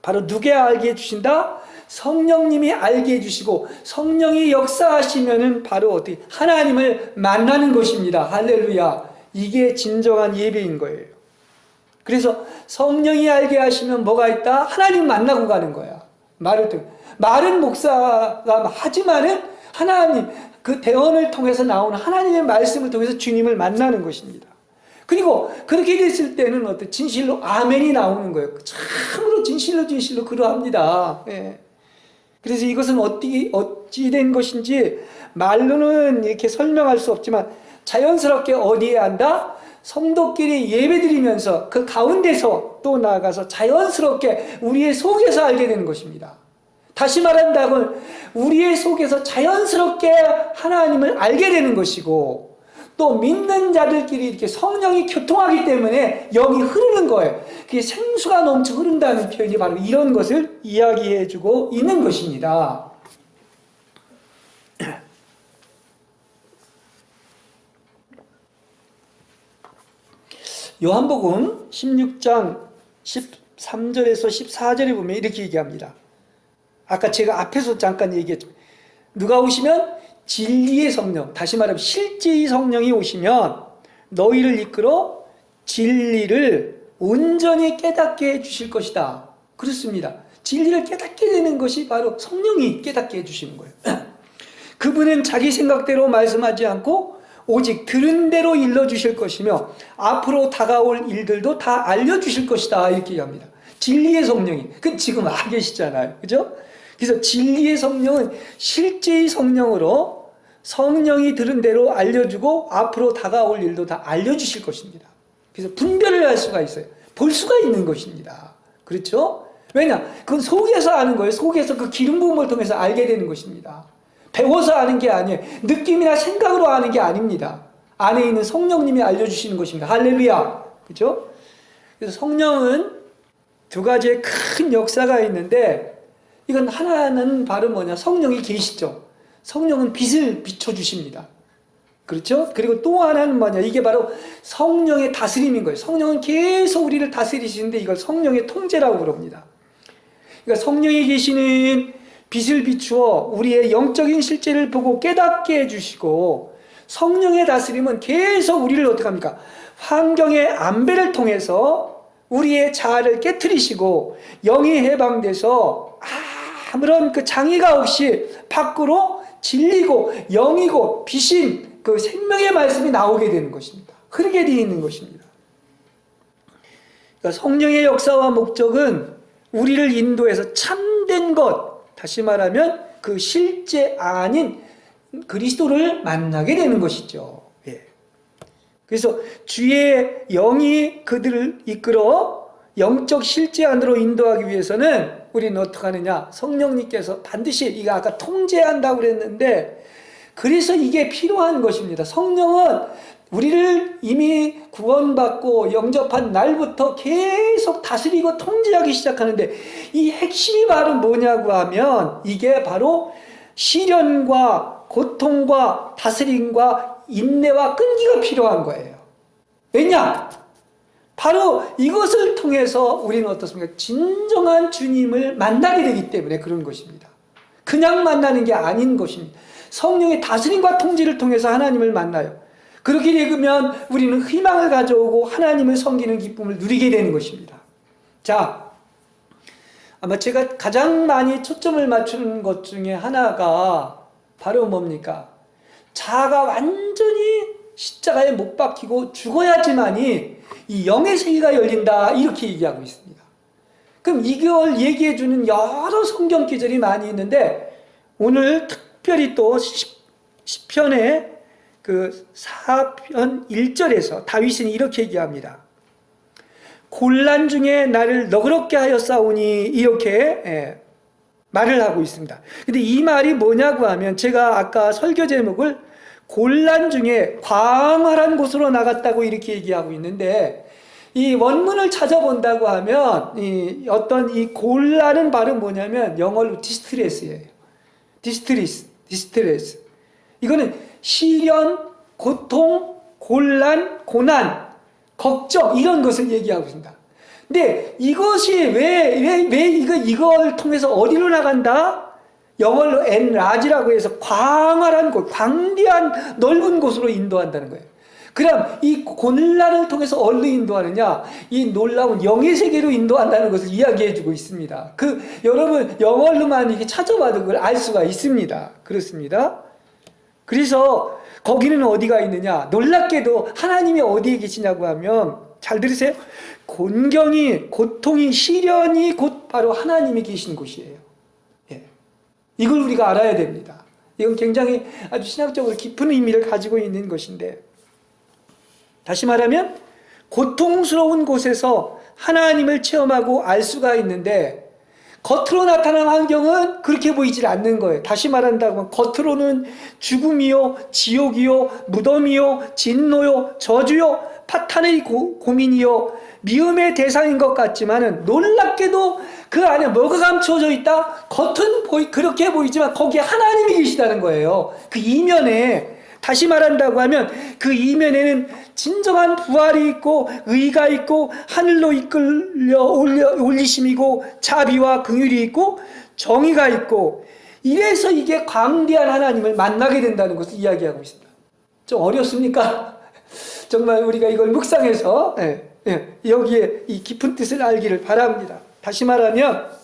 바로 누가 알게 해주신다? 성령님이 알게 해주시고 성령이 역사하시면은 바로 어떻게 하나님을 만나는 것입니다. 할렐루야. 이게 진정한 예배인 거예요. 그래서 성령이 알게 하시면 뭐가 있다? 하나님 만나고 가는 거야. 말은 목사가 하지만은 하나님, 그 대언을 통해서 나오는 하나님의 말씀을 통해서 주님을 만나는 것입니다. 그리고 그렇게 됐을 때는 어떤 진실로 아멘이 나오는 거예요. 참으로 진실로 그러합니다. 예. 그래서 이것은 어찌 된 것인지 말로는 이렇게 설명할 수 없지만 자연스럽게 어디에 한다? 성도끼리 예배드리면서 그 가운데서 또 나아가서 자연스럽게 우리의 속에서 알게 되는 것입니다. 다시 말한다면 우리의 속에서 자연스럽게 하나님을 알게 되는 것이고, 또 믿는 자들끼리 이렇게 성령이 교통하기 때문에 영이 흐르는 거예요. 그게 생수가 넘쳐 흐른다는 표현이 바로 이런 것을 이야기해주고 있는 것입니다. 요한복음 16장 13절에서 14절에 보면 이렇게 얘기합니다. 아까 제가 앞에서 잠깐 얘기했죠. 누가 오시면 진리의 성령, 다시 말하면 실제의 성령이 오시면 너희를 이끌어 진리를 온전히 깨닫게 해주실 것이다. 그렇습니다. 진리를 깨닫게 되는 것이 바로 성령이 깨닫게 해주시는 거예요. 그분은 자기 생각대로 말씀하지 않고 오직 들은 대로 일러주실 것이며 앞으로 다가올 일들도 다 알려주실 것이다. 이렇게 얘기합니다. 진리의 성령이. 그 지금 와 계시잖아요. 그죠? 그래서 진리의 성령은 실제의 성령으로 성령이 들은 대로 알려주고 앞으로 다가올 일도 다 알려주실 것입니다. 그래서 분별을 할 수가 있어요. 볼 수가 있는 것입니다. 그렇죠? 왜냐? 그건 속에서 아는 거예요. 속에서 그 기름 부음을 통해서 알게 되는 것입니다. 배워서 아는 게 아니에요. 느낌이나 생각으로 아는 게 아닙니다. 안에 있는 성령님이 알려주시는 것입니다. 할렐루야. 그렇죠? 그래서 성령은 두 가지의 큰 역사가 있는데, 이건 하나는 바로 뭐냐? 성령이 계시죠. 성령은 빛을 비춰주십니다. 그렇죠? 그리고 또 하나는 뭐냐? 이게 바로 성령의 다스림인 거예요. 성령은 계속 우리를 다스리시는데 이걸 성령의 통제라고 그럽니다. 그러니까 성령이 계시는 빛을 비추어 우리의 영적인 실제를 보고 깨닫게 해주시고, 성령의 다스림은 계속 우리를 어떻게 합니까? 환경의 안배를 통해서 우리의 자아를 깨트리시고 영이 해방돼서 아무런 그 장애가 없이 밖으로 진리고 영이고 빛인 그 생명의 말씀이 나오게 되는 것입니다. 흐르게 되어 있는 것입니다. 그러니까 성령의 역사와 목적은 우리를 인도해서 참된 것, 다시 말하면 그 실제 아닌 그리스도를 만나게 되는 것이죠. 예. 그래서 주의 영이 그들을 이끌어 영적 실제 안으로 인도하기 위해서는 우리는 어떻게 하느냐? 성령님께서 반드시, 이거 아까 통제한다고 그랬는데, 그래서 이게 필요한 것입니다. 성령은 우리를 이미 구원받고 영접한 날부터 계속 다스리고 통제하기 시작하는데, 이 핵심이 바로 뭐냐고 하면 이게 바로 시련과 고통과 다스림과 인내와 끈기가 필요한 거예요. 왜냐? 바로 이것을 통해서 우리는 어떻습니까? 진정한 주님을 만나게 되기 때문에 그런 것입니다. 그냥 만나는 게 아닌 것입니다. 성령의 다스림과 통제를 통해서 하나님을 만나요. 그렇게 되면 우리는 희망을 가져오고 하나님을 섬기는 기쁨을 누리게 되는 것입니다. 자, 아마 제가 가장 많이 초점을 맞추는 것 중에 하나가 바로 뭡니까? 자아가 완전히 십자가에 못 박히고 죽어야지만이 이 영의 세계가 열린다, 이렇게 얘기하고 있습니다. 그럼 이걸 얘기해주는 여러 성경 기절이 많이 있는데, 오늘 특별히 또 시편의 그 4편 1절에서 다윗은 이렇게 얘기합니다. 곤란 중에 나를 너그럽게 하였사오니, 이렇게 말을 하고 있습니다. 근데 이 말이 뭐냐고 하면, 제가 아까 설교 제목을 곤란 중에 광활한 곳으로 나갔다고 이렇게 얘기하고 있는데, 이 원문을 찾아본다고 하면 어떤 이 곤란은 바로 뭐냐면 영어로 디스트레스예요. 디스트레스. 이거는 시련, 고통, 곤란, 고난, 걱정, 이런 것을 얘기하고 있습니다. 근데 이것이 왜 이걸 통해서 어디로 나간다? 영어로 엔라지라고 해서 광활한 곳, 광대한 넓은 곳으로 인도한다는 거예요. 그럼 이 곤란을 통해서 어디로 인도하느냐? 이 놀라운 영의 세계로 인도한다는 것을 이야기해 주고 있습니다. 여러분 영어로만 이게 찾아봐도 그걸 알 수가 있습니다. 그렇습니다. 그래서 거기는 어디가 있느냐? 놀랍게도 하나님이 어디에 계시냐고 하면, 잘 들으세요. 곤경이, 고통이, 시련이 곧 바로 하나님이 계신 곳이에요. 예. 이걸 우리가 알아야 됩니다. 이건 굉장히 아주 신학적으로 깊은 의미를 가지고 있는 것인데, 다시 말하면 고통스러운 곳에서 하나님을 체험하고 알 수가 있는데, 겉으로 나타난 환경은 그렇게 보이질 않는 거예요. 다시 말한다면 겉으로는 죽음이요, 지옥이요, 무덤이요, 진노요, 저주요, 파탄의 고민이요, 미움의 대상인 것 같지만은 놀랍게도 그 안에 뭐가 감춰져 있다? 겉은 그렇게 보이지만 거기에 하나님이 계시다는 거예요. 그 이면에, 다시 말한다고 하면 그 이면에는 진정한 부활이 있고 의가 있고 하늘로 이끌려 올리심이고 자비와 긍휼이 있고 정의가 있고, 이래서 이게 광대한 하나님을 만나게 된다는 것을 이야기하고 있습니다. 좀 어렵습니까? 정말 우리가 이걸 묵상해서 여기에 이 깊은 뜻을 알기를 바랍니다. 다시 말하면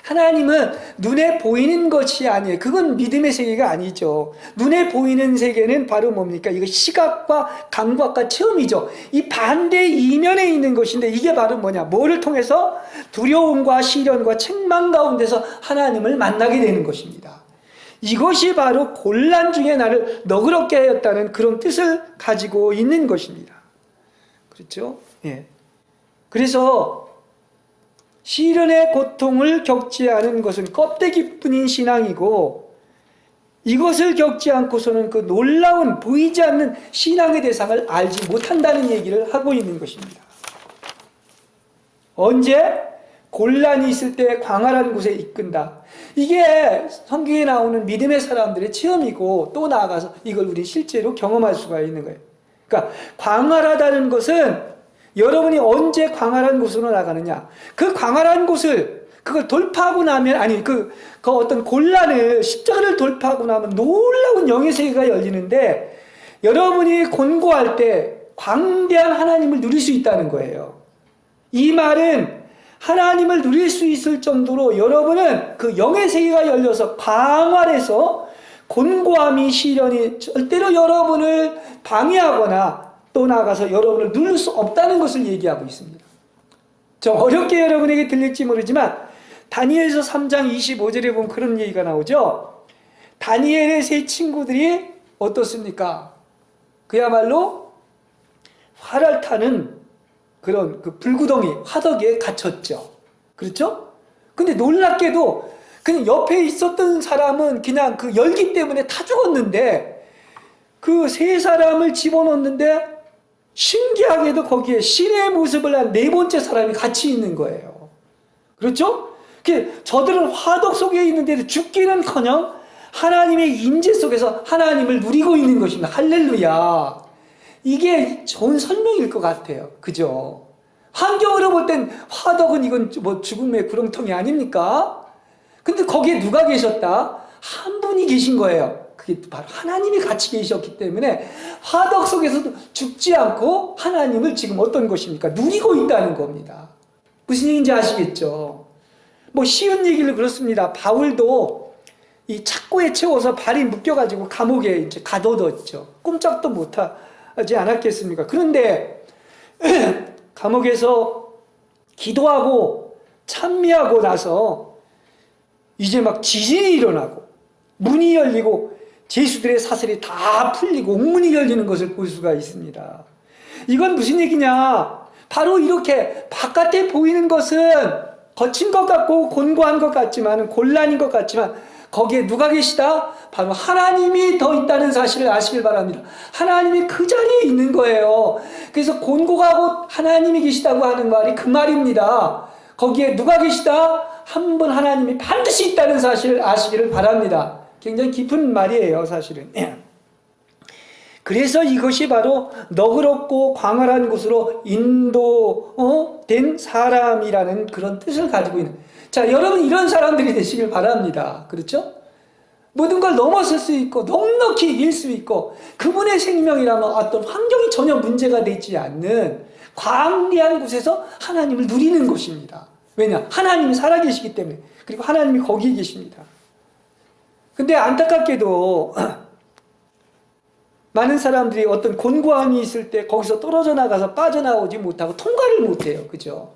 하나님은 눈에 보이는 것이 아니에요. 그건 믿음의 세계가 아니죠. 눈에 보이는 세계는 바로 뭡니까? 이거 시각과 감각과 체험이죠. 이 반대 이면에 있는 것인데, 이게 바로 뭐냐? 뭐를 통해서? 두려움과 시련과 책망 가운데서 하나님을 만나게 되는 것입니다. 이것이 바로 곤란 중에 나를 너그럽게 하였다는 그런 뜻을 가지고 있는 것입니다. 그렇죠? 예. 그래서 시련의 고통을 겪지 않은 것은 껍데기뿐인 신앙이고, 이것을 겪지 않고서는 그 놀라운 보이지 않는 신앙의 대상을 알지 못한다는 얘기를 하고 있는 것입니다. 언제? 곤란이 있을 때 광활한 곳에 이끈다. 이게 성경에 나오는 믿음의 사람들의 체험이고 또 나아가서 이걸 우리 실제로 경험할 수가 있는 거예요. 그러니까 광활하다는 것은 여러분이 언제 광활한 곳으로 나가느냐. 그 광활한 곳을 그걸 돌파하고 나면 그 어떤 곤란을 십자가를 돌파하고 나면 놀라운 영의 세계가 열리는데 여러분이 곤고할 때 광대한 하나님을 누릴 수 있다는 거예요. 이 말은 하나님을 누릴 수 있을 정도로 여러분은 그 영의 세계가 열려서 광활해서 곤고함이 시련이 절대로 여러분을 방해하거나 또 나아가서 여러분을 누릴 수 없다는 것을 얘기하고 있습니다. 좀 어렵게 여러분에게 들릴지 모르지만 다니엘서 3장 25절에 보면 그런 얘기가 나오죠. 다니엘의 세 친구들이 어떻습니까? 그야말로 활을 타는 그런 그 불구덩이, 화덕에 갇혔죠. 그렇죠? 근데 놀랍게도 그냥 옆에 있었던 사람은 그냥 그 열기 때문에 타 죽었는데 그 세 사람을 집어넣는데 신기하게도 거기에 신의 모습을 한 네 번째 사람이 같이 있는 거예요. 그렇죠? 저들은 화덕 속에 있는데도 죽기는커녕 하나님의 임재 속에서 하나님을 누리고 있는 것입니다. 할렐루야. 이게 좋은 설명일 것 같아요. 그죠? 환경으로 볼 땐 화덕은 이건 뭐 죽음의 구렁텅이 아닙니까? 근데 거기에 누가 계셨다? 한 분이 계신 거예요. 그게 바로 하나님이 같이 계셨기 때문에 화덕 속에서도 죽지 않고 하나님을 지금 어떤 것입니까? 누리고 있다는 겁니다. 무슨 얘기인지 아시겠죠? 뭐 쉬운 얘기를 그렇습니다. 바울도 이 착고에 채워서 발이 묶여가지고 감옥에 이제 가둬뒀죠. 꼼짝도 못하지 않았겠습니까? 그런데 감옥에서 기도하고 찬미하고 나서 이제 막 지진이 일어나고 문이 열리고 죄수들의 사슬이 다 풀리고 옥문이 열리는 것을 볼 수가 있습니다. 이건 무슨 얘기냐? 바로 이렇게 바깥에 보이는 것은 거친 것 같고 곤고한 것 같지만 곤란인 것 같지만 거기에 누가 계시다? 바로 하나님이 더 있다는 사실을 아시길 바랍니다. 하나님이 그 자리에 있는 거예요. 그래서 곤고하고 하나님이 계시다고 하는 말이 그 말입니다. 거기에 누가 계시다? 한 분 하나님이 반드시 있다는 사실을 아시기를 바랍니다. 굉장히 깊은 말이에요, 사실은. 그래서 이것이 바로 너그럽고 광활한 곳으로 인도된 사람이라는 그런 뜻을 가지고 있는. 자, 여러분 이런 사람들이 되시길 바랍니다. 그렇죠? 모든 걸 넘어설 수 있고 넉넉히 이길 수 있고 그분의 생명이라면 어떤 환경이 전혀 문제가 되지 않는 광대한 곳에서 하나님을 누리는 것입니다. 왜냐? 하나님이 살아계시기 때문에. 그리고 하나님이 거기에 계십니다. 근데 안타깝게도 많은 사람들이 어떤 곤고함이 있을 때 거기서 떨어져 나가서 빠져나오지 못하고 통과를 못해요. 그죠?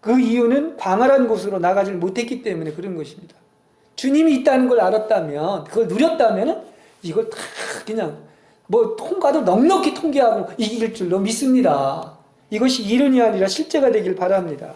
그 이유는 광활한 곳으로 나가지 못했기 때문에 그런 것입니다. 주님이 있다는 걸 알았다면, 그걸 누렸다면 이걸 다 그냥 뭐 통과도 넉넉히 통과하고 이길 줄로 믿습니다. 이것이 이론이 아니라 실제가 되길 바랍니다.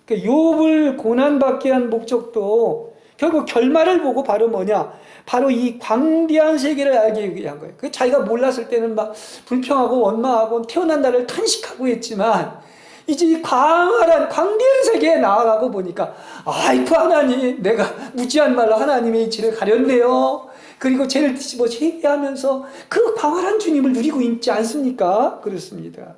욥을 고난받게 한 목적도 결국 결말을 보고 바로 뭐냐? 바로 이 광대한 세계를 알기 위한 거예요. 자기가 몰랐을 때는 막 불평하고 원망하고 태어난 날을 탄식하고 했지만 이제 이 광활한 광대한 세계에 나아가고 보니까 아이고 하나님, 내가 무지한 말로 하나님의 이치를 가렸네요. 그리고 죄를 뒤집어 회개하면서 그 광활한 주님을 누리고 있지 않습니까? 그렇습니다.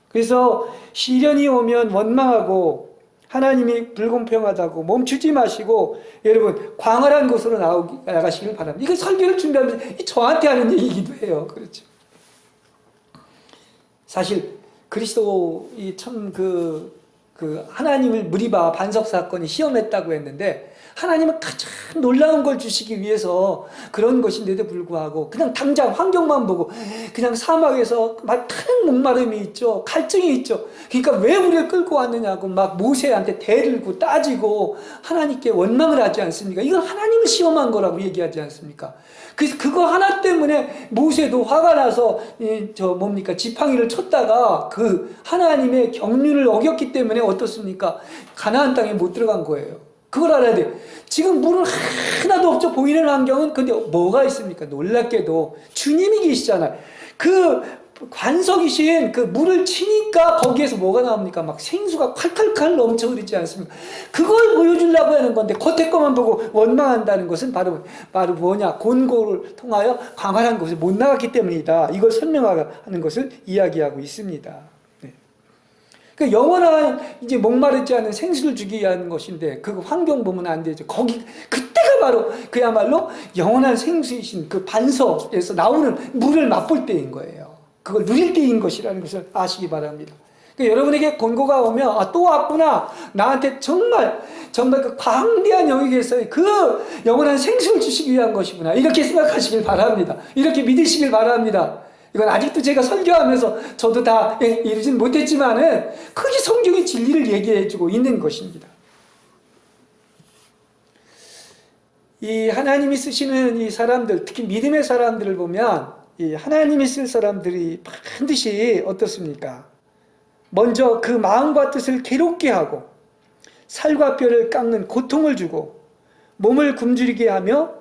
그래서 시련이 오면 원망하고 하나님이 불공평하다고 멈추지 마시고 여러분 광활한 곳으로 나가시길 바랍니다. 이거 설교를 준비하면서 저한테 하는 얘기이기도 해요. 그렇죠. 사실 그리스도이 참 하나님을 무리바 반석 사건이 시험했다고 했는데 하나님은 가장 놀라운 걸 주시기 위해서 그런 것인데도 불구하고 그냥 당장 환경만 보고 그냥 사막에서 막 큰 목마름이 있죠. 갈증이 있죠. 그러니까 왜 우리를 끌고 왔느냐고 막 모세한테 대들고 따지고 하나님께 원망을 하지 않습니까? 이건 하나님을 시험한 거라고 얘기하지 않습니까? 그래서 그거 하나 때문에 모세도 화가 나서 지팡이를 쳤다가 그 하나님의 경륜을 어겼기 때문에 어떻습니까? 가나안 땅에 못 들어간 거예요. 그걸 알아야 돼요. 지금 물은 하나도 없죠. 보이는 환경은. 근데 뭐가 있습니까? 놀랍게도 주님이 계시잖아요. 그 관석이신 그 물을 치니까 거기에서 뭐가 나옵니까? 막 생수가 칼칼칼 넘쳐 흐르지 않습니까? 그걸 보여주려고 하는 건데 겉에 것만 보고 원망한다는 것은 바로 뭐냐? 곤고를 통하여 광활한 곳에 못 나갔기 때문이다. 이걸 설명하는 것을 이야기하고 있습니다. 네. 그 영원한 이제 목마르지 않은 생수를 주기 위한 것인데 그 환경 보면 안 되죠. 그때가 바로 그야말로 영원한 생수이신 그 반석에서 나오는 물을 맛볼 때인 거예요. 그걸 누릴 때인 것이라는 것을 아시기 바랍니다. 그러니까 여러분에게 권고가 오면 또 왔구나. 나한테 정말 그 광대한 영역에서의 그 영원한 생수를 주시기 위한 것이구나. 이렇게 생각하시길 바랍니다. 이렇게 믿으시길 바랍니다. 이건 아직도 제가 설교하면서 저도 다 이루진 못했지만은 크게 성경의 진리를 얘기해주고 있는 것입니다. 이 하나님이 쓰시는 이 사람들, 특히 믿음의 사람들을 보면 이 하나님이 쓸 사람들이 반드시 어떻습니까? 먼저 그 마음과 뜻을 괴롭게 하고 살과 뼈를 깎는 고통을 주고 몸을 굶주리게 하며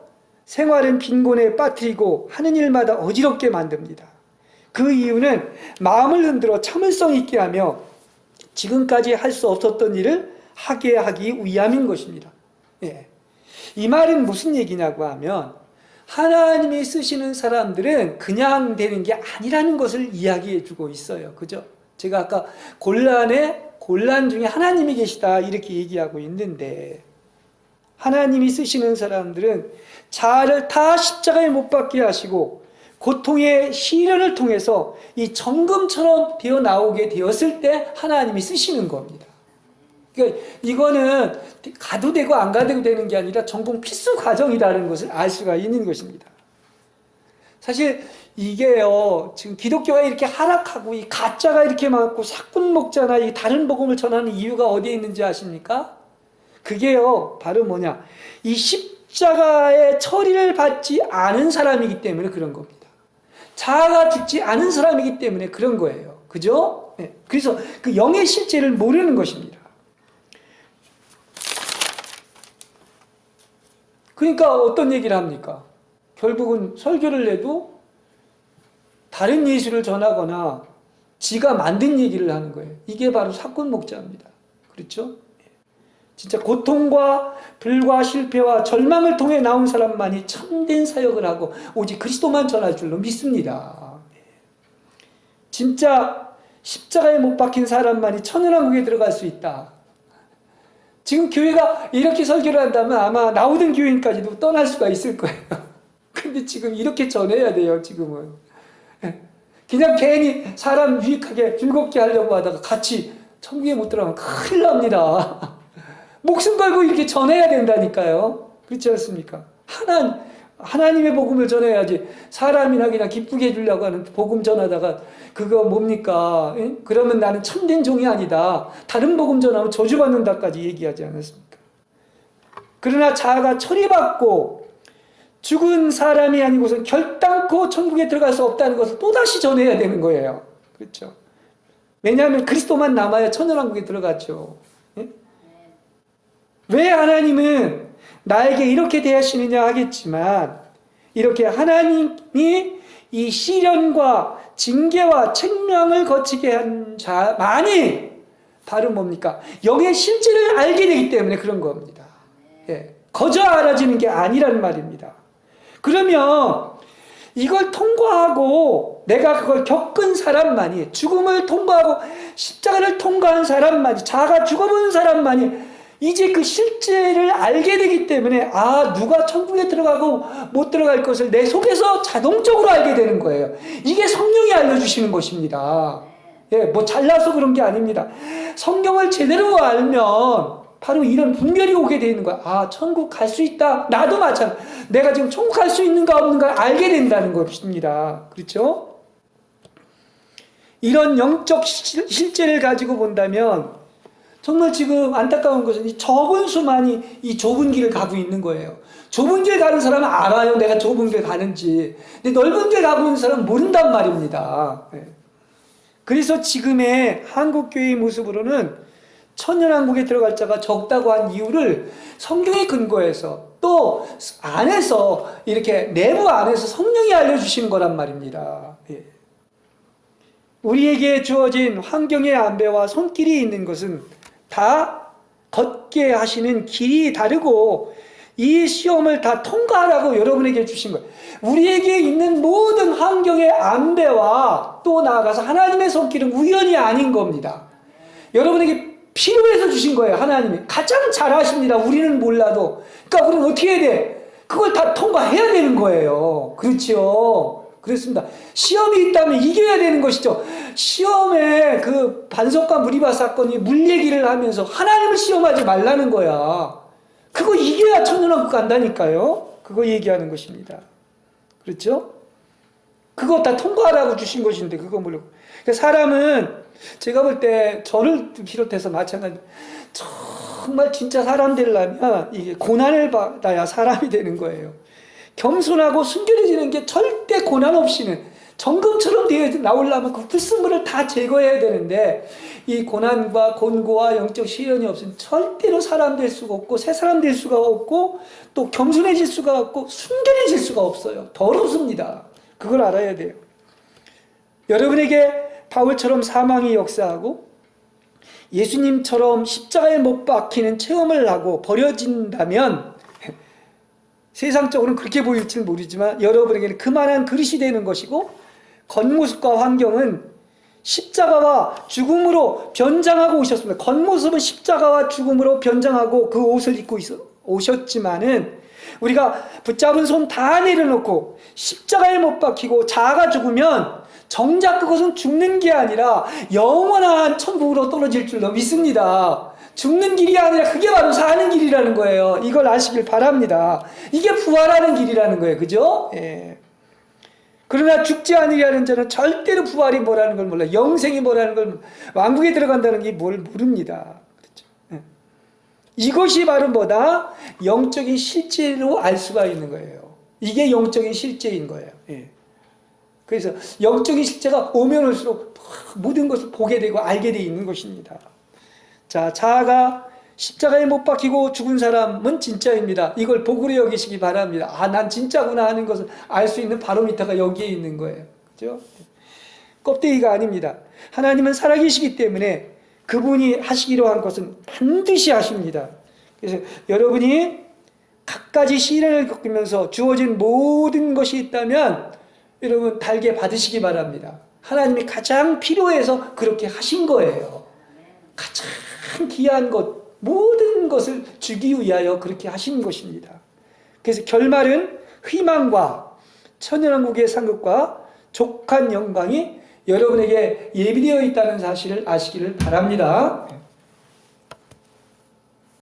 생활은 빈곤에 빠뜨리고 하는 일마다 어지럽게 만듭니다. 그 이유는 마음을 흔들어 참을성 있게 하며 지금까지 할 수 없었던 일을 하게 하기 위함인 것입니다. 예. 이 말은 무슨 얘기냐고 하면 하나님이 쓰시는 사람들은 그냥 되는 게 아니라는 것을 이야기해 주고 있어요. 그죠? 제가 아까 곤란 중에 하나님이 계시다 이렇게 얘기하고 있는데 하나님이 쓰시는 사람들은 자아를 다 십자가에 못 박게 하시고 고통의 시련을 통해서 이 정금처럼 되어 나오게 되었을 때 하나님이 쓰시는 겁니다. 그러니까 이거는 가도 되고 안 가도 되는 게 아니라 전공 필수 과정이라는 것을 알 수가 있는 것입니다. 사실 이게요, 지금 기독교가 이렇게 하락하고 이 가짜가 이렇게 많고 사꾼 목자나 이 다른 복음을 전하는 이유가 어디에 있는지 아십니까? 그게요, 바로 뭐냐? 이 십자가의 처리를 받지 않은 사람이기 때문에 그런 겁니다. 자아가 죽지 않은 사람이기 때문에 그런 거예요. 그죠? 네. 그래서 그 영의 실제를 모르는 것입니다. 그러니까 어떤 얘기를 합니까? 결국은 설교를 해도 다른 예수를 전하거나 지가 만든 얘기를 하는 거예요. 이게 바로 사건 목자입니다. 그렇죠? 진짜 고통과 불과 실패와 절망을 통해 나온 사람만이 참된 사역을 하고 오직 그리스도만 전할 줄로 믿습니다. 진짜 십자가에 못 박힌 사람만이 천연왕국에 들어갈 수 있다. 지금 교회가 이렇게 설교를 한다면 아마 나오던 교인까지도 떠날 수가 있을 거예요. 근데 지금 이렇게 전해야 돼요, 지금은. 그냥 괜히 사람 유익하게 즐겁게 하려고 하다가 같이 천국에 못 들어가면 큰일 납니다. 목숨 걸고 이렇게 전해야 된다니까요. 그렇지 않습니까? 하나님의 복음을 전해야지 사람이나 그냥 기쁘게 해주려고 하는 복음 전하다가 그거 뭡니까? 에? 그러면 나는 참된 종이 아니다. 다른 복음 전하면 저주받는다까지 얘기하지 않았습니까? 그러나 자아가 처리받고 죽은 사람이 아니고선 결단코 천국에 들어갈 수 없다는 것을 또다시 전해야 되는 거예요. 그렇죠? 왜냐하면 그리스도만 남아야 천연왕국에 들어갔죠. 에? 왜 하나님은 나에게 이렇게 대하시느냐 하겠지만 이렇게 하나님이 이 시련과 징계와 책망을 거치게 한 자만이 바로 뭡니까? 영의 실제를 알게 되기 때문에 그런 겁니다. 예, 거저 알아지는 게 아니란 말입니다. 그러면 이걸 통과하고 내가 그걸 겪은 사람만이 죽음을 통과하고 십자가를 통과한 사람만이 자아가 죽어본 사람만이 이제 그 실제를 알게 되기 때문에 누가 천국에 들어가고 못 들어갈 것을 내 속에서 자동적으로 알게 되는 거예요. 이게 성령이 알려주시는 것입니다. 예, 뭐 잘나서 그런 게 아닙니다. 성경을 제대로 알면 바로 이런 분별이 오게 되는 거야. 천국 갈 수 있다. 나도 마찬가지. 내가 지금 천국 갈 수 있는가 없는가 알게 된다는 것입니다. 그렇죠? 이런 영적 실제를 가지고 본다면 정말 지금 안타까운 것은 이 적은 수만이 이 좁은 길을 가고 있는 거예요. 좁은 길 가는 사람은 알아요. 내가 좁은 길 가는지. 근데 넓은 길 가고 있는 사람은 모른단 말입니다. 그래서 지금의 한국교회의 모습으로는 천연왕국에 들어갈 자가 적다고 한 이유를 성경에 근거해서 또 안에서 이렇게 내부 안에서 성령이 알려주시는 거란 말입니다. 우리에게 주어진 환경의 안배와 손길이 있는 것은 다 걷게 하시는 길이 다르고 이 시험을 다 통과하라고 여러분에게 주신 거예요. 우리에게 있는 모든 환경의 안배와 또 나아가서 하나님의 손길은 우연이 아닌 겁니다. 여러분에게 필요해서 주신 거예요. 하나님이 가장 잘 아십니다. 우리는 몰라도. 그러니까 우리는 어떻게 해야 돼? 그걸 다 통과해야 되는 거예요. 그렇죠? 그렇습니다. 시험이 있다면 이겨야 되는 것이죠. 시험에 그 반석과 무리바 사건이 물 얘기를 하면서 하나님을 시험하지 말라는 거야. 그거 이겨야 천년왕국 간다니까요. 그거 얘기하는 것입니다. 그렇죠? 그거 다 통과하라고 주신 것인데 그거 모르고. 사람은 제가 볼 때 저를 비롯해서 마찬가지로 정말 진짜 사람 되려면 이게 고난을 받아야 사람이 되는 거예요. 겸손하고 순결해지는 게 절대 고난 없이는 정금처럼 되어 나오려면 그 불순물을 다 제거해야 되는데 이 고난과 곤고와 영적 시련이 없으면 절대로 사람 될 수가 없고 새 사람 될 수가 없고 또 겸손해질 수가 없고 순결해질 수가 없어요. 더럽습니다. 그걸 알아야 돼요. 여러분에게 바울처럼 사망이 역사하고 예수님처럼 십자가에 못 박히는 체험을 하고 버려진다면 세상적으로는 그렇게 보일지는 모르지만 여러분에게는 그만한 그릇이 되는 것이고 겉모습과 환경은 십자가와 죽음으로 변장하고 오셨습니다. 겉모습은 십자가와 죽음으로 변장하고 그 옷을 입고 오셨지만은 우리가 붙잡은 손 다 내려놓고 십자가에 못 박히고 자아가 죽으면 정작 그것은 죽는 게 아니라 영원한 천국으로 떨어질 줄로 믿습니다. 죽는 길이 아니라 그게 바로 사는 길이라는 거예요. 이걸 아시길 바랍니다. 이게 부활하는 길이라는 거예요. 그죠? 예. 그러나 죽지 않으려는 자는 절대로 부활이 뭐라는 걸 몰라요. 영생이 뭐라는 걸, 왕국에 들어간다는 게 뭘 모릅니다. 그렇죠? 예. 이것이 바로 뭐다? 영적인 실제로 알 수가 있는 거예요. 이게 영적인 실제인 거예요. 예. 그래서 영적인 실제가 오면 올수록 모든 것을 보게 되고 알게 되어 있는 것입니다. 자, 자아가 십자가에 못 박히고 죽은 사람은 진짜입니다. 이걸 복으로 여기시기 바랍니다. 아, 난 진짜구나 하는 것을 알 수 있는 바로미터가 여기에 있는 거예요. 그죠? 껍데기가 아닙니다. 하나님은 살아계시기 때문에 그분이 하시기로 한 것은 반드시 하십니다. 그래서 여러분이 갖가지 시련을 겪으면서 주어진 모든 것이 있다면 여러분 달게 받으시기 바랍니다. 하나님이 가장 필요해서 그렇게 하신 거예요. 가장 귀한 것, 모든 것을 주기 위하여 그렇게 하신 것입니다. 그래서 결말은 희망과 천년왕국의 상급과 족한 영광이 여러분에게 예비되어 있다는 사실을 아시기를 바랍니다.